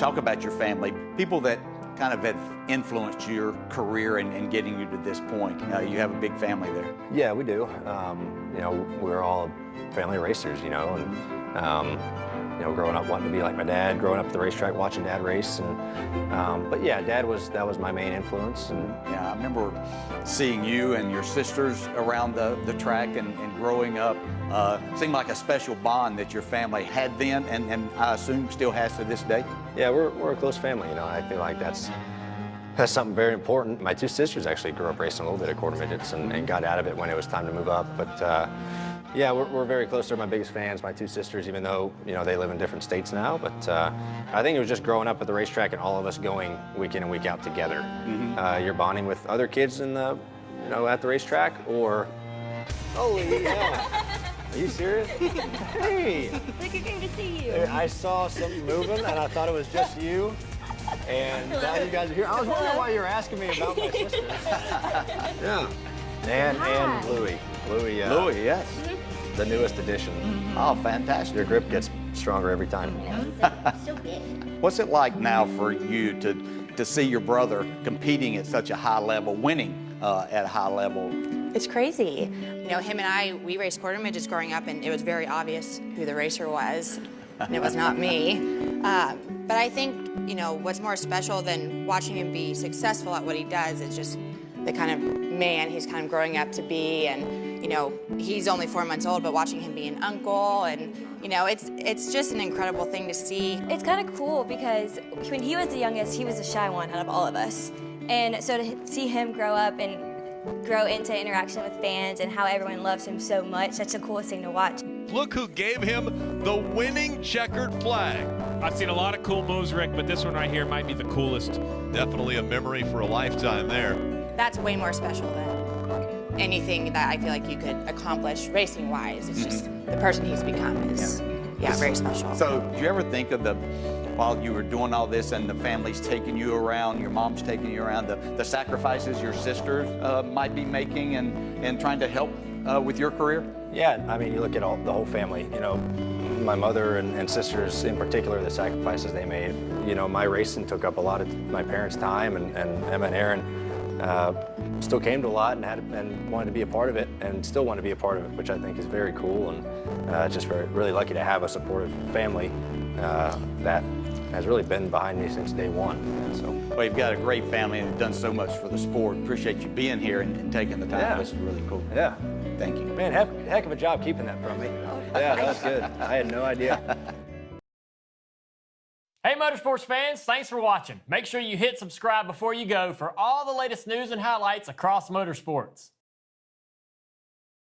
talk about your family, people that kind of have influenced your career and getting you to this point. You have a big family there. Yeah, we do. You know, we're all family racers, you know, and you know, growing up wanting to be like my dad, growing up at the racetrack watching Dad race, and but yeah, that was my main influence. And yeah, I remember seeing you and your sisters around the track and growing up. Seemed like a special bond that your family had then, and I assume still has to this day. Yeah, we're a close family, you know. I feel like that's something very important. My two sisters actually grew up racing a little bit at quarter midgets and got out of it when it was time to move up. But yeah, we're very close. They're my biggest fans, my two sisters, even though, you know, they live in different states now. But I think it was just growing up at the racetrack and all of us going week in and week out together. You're bonding with other kids in the, you know, at the racetrack, or holy hell. Are you serious? Hey! Look, good to see you. I saw something moving and I thought it was just you. And now you guys are here. I was wondering why you were asking me about my sisters. Yeah. And Louie. Louie, yes. The newest addition. Oh, fantastic. Your grip gets stronger every time. So big. What's it like now for you to see your brother competing at such a high level, winning at a high level? It's crazy. You know, him and I, we raced quarter midgets growing up, and it was very obvious who the racer was, and it was not me. But I think, you know, what's more special than watching him be successful at what he does is just the kind of man he's kind of growing up to be. And, you know, he's only 4 months old, but watching him be an uncle, and, you know, it's just an incredible thing to see. It's kind of cool because when he was the youngest, he was the shy one out of all of us. And so to see him grow up and grow into interaction with fans and how everyone loves him so much, that's the coolest thing to watch. Look who gave him the winning checkered flag. I've seen a lot of cool moves, Rick, but this one right here might be the coolest. Definitely a memory for a lifetime there. That's way more special than anything that I feel like you could accomplish racing-wise. It's just the person he's become is, yeah, very special. So, do you ever think of while you were doing all this and the family's taking you around, your mom's taking you around, the sacrifices your sisters might be making and trying to help with your career? Yeah, I mean, you look at the whole family, you know, my mother and sisters in particular, the sacrifices they made. You know, my racing took up a lot of my parents' time, and Emma and Aaron still came to a lot and wanted to be a part of it, and still want to be a part of it, which I think is very cool, and just really lucky to have a supportive family that has really been behind me since day one. So. Well, you've got a great family and have done so much for the sport. Appreciate you being here and taking the time. Yeah. This is really cool. Yeah. Thank you. Man, heck of a job keeping that from me. Yeah, that was good. I had no idea. Hey Motorsports fans, thanks for watching. Make sure you hit subscribe before you go for all the latest news and highlights across motorsports.